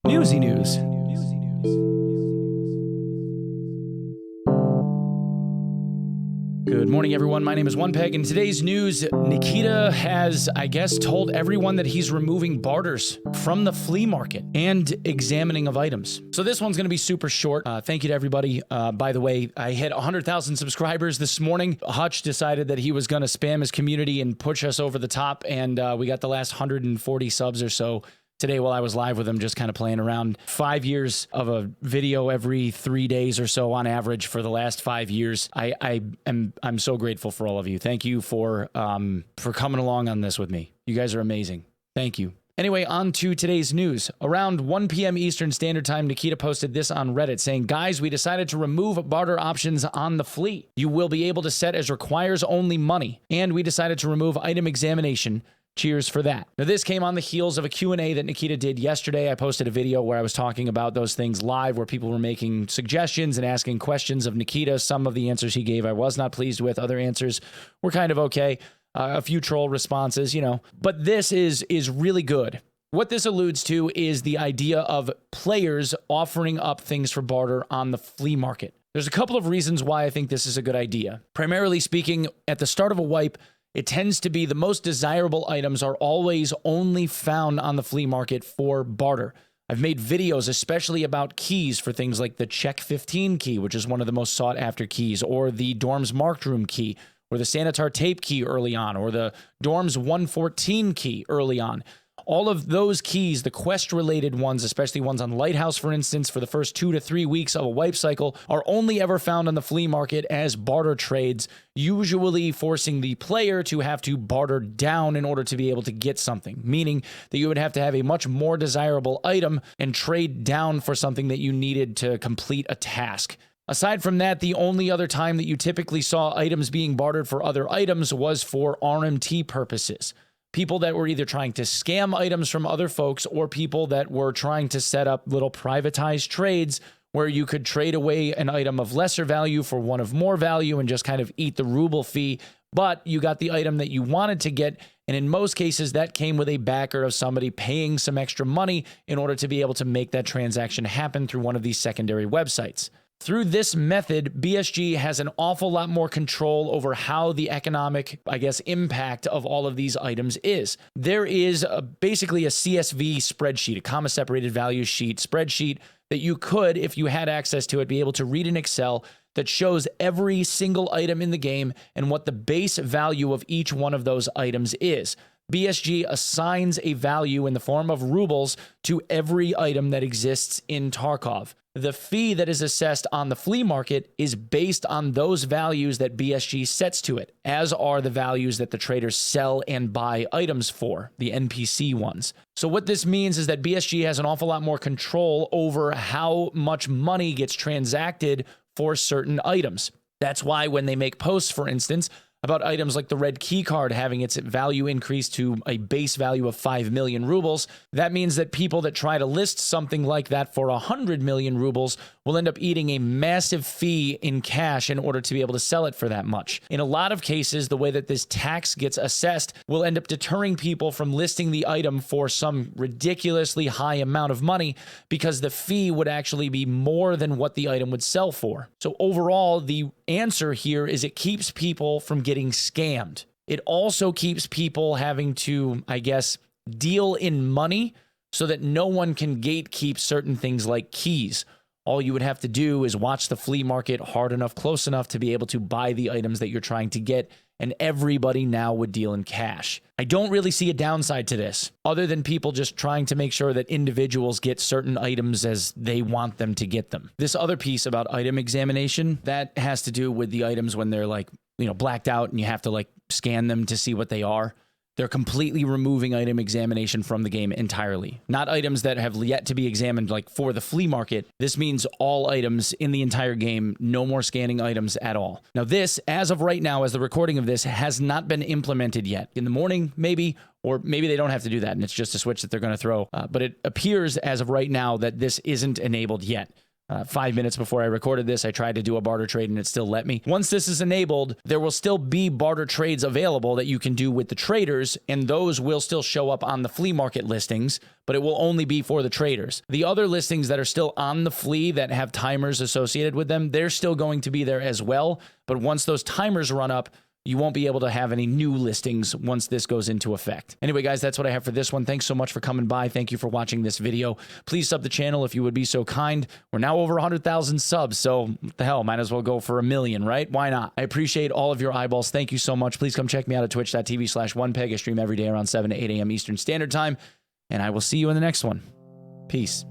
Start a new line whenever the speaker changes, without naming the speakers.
Newsy news. Good morning, everyone. My name is Onepeg. In today's news, Nikita has, I guess, told everyone that he's removing barters from the flea market and examining of items. So this one's going to be super short. Thank you to everybody. By the way, I hit 100,000 subscribers this morning. Hutch decided that he was going to spam his community and push us over the top, and we got the last 140 subs or so today while I was live with him, just kind of playing around. 5 years of a video every 3 days or so on average for the last 5 years. I'm so grateful for all of you. Thank you for coming along on this with me. You guys are amazing. Thank you. Anyway, on to today's news. Around 1 p.m. Eastern Standard Time, Nikita posted this on Reddit saying, "Guys, we decided to remove barter options on the flea. You will be able to set as requires only money. And we decided to remove item examination. Cheers for that." Now, this came on the heels of a Q&A that Nikita did yesterday. I posted a video where I was talking about those things live, where people were making suggestions and asking questions of Nikita. Some of the answers he gave I was not pleased with. Other answers were kind of okay. A few troll responses, you know. But this is really good. What this alludes to is the idea of players offering up things for barter on the flea market. There's a couple of reasons why I think this is a good idea. Primarily speaking, at the start of a wipe, it tends to be the most desirable items are always only found on the flea market for barter. I've made videos especially about keys for things like the Check 15 key, which is one of the most sought after keys, or the Dorm's Marked Room key, or the Sanitar Tape key early on, or the Dorm's 114 key early on. All of those keys, the quest-related ones, especially ones on Lighthouse, for instance, for the first 2 to 3 weeks of a wipe cycle, are only ever found on the flea market as barter trades, usually forcing the player to have to barter down in order to be able to get something, meaning that you would have to have a much more desirable item and trade down for something that you needed to complete a task. Aside from that, the only other time that you typically saw items being bartered for other items was for RMT purposes. People that were either trying to scam items from other folks or people that were trying to set up little privatized trades where you could trade away an item of lesser value for one of more value and just kind of eat the ruble fee, but you got the item that you wanted to get, and in most cases that came with a backer of somebody paying some extra money in order to be able to make that transaction happen through one of these secondary websites. Through this method, BSG has an awful lot more control over how the economic, impact of all of these items is. There is basically a CSV spreadsheet, a comma separated value sheet spreadsheet that you could, if you had access to it, be able to read in Excel that shows every single item in the game and what the base value of each one of those items is. BSG assigns a value in the form of rubles to every item that exists in Tarkov. The fee that is assessed on the flea market is based on those values that BSG sets to it, as are the values that the traders sell and buy items for, the NPC ones. So what this means is that BSG has an awful lot more control over how much money gets transacted for certain items. That's why when they make posts, for instance, about items like the red key card having its value increased to a base value of 5 million rubles, that means that people that try to list something like that for 100 million rubles will end up eating a massive fee in cash in order to be able to sell it for that much. In a lot of cases, the way that this tax gets assessed will end up deterring people from listing the item for some ridiculously high amount of money because the fee would actually be more than what the item would sell for. So overall, the answer here is it keeps people from getting scammed. It also keeps people having to, deal in money so that no one can gatekeep certain things like keys. All you would have to do is watch the flea market hard enough, close enough to be able to buy the items that you're trying to get, and everybody now would deal in cash. I don't really see a downside to this, other than people just trying to make sure that individuals get certain items as they want them to get them. This other piece about item examination, that has to do with the items when they're blacked out and you have to scan them to see what they are. They're completely removing item examination from the game entirely. Not items that have yet to be examined for the flea market. This means all items in the entire game, no more scanning items at all. Now this, as of right now, as the recording of this, has not been implemented yet. In the morning, maybe, or maybe they don't have to do that and it's just a switch that they're going to throw. But it appears as of right now that this isn't enabled yet. 5 minutes before I recorded this, I tried to do a barter trade and it still let me. Once this is enabled, there will still be barter trades available that you can do with the traders, and those will still show up on the flea market listings, but it will only be for the traders. The other listings that are still on the flea that have timers associated with them, they're still going to be there as well. But once those timers run up, you won't be able to have any new listings once this goes into effect. Anyway, guys, that's what I have for this one. Thanks so much for coming by. Thank you for watching this video. Please sub the channel if you would be so kind. We're now over 100,000 subs, so what the hell, might as well go for 1 million, right? Why not? I appreciate all of your eyeballs. Thank you so much. Please come check me out at twitch.tv/Onepeg. I stream every day around 7 to 8 a.m. Eastern Standard Time, and I will see you in the next one. Peace.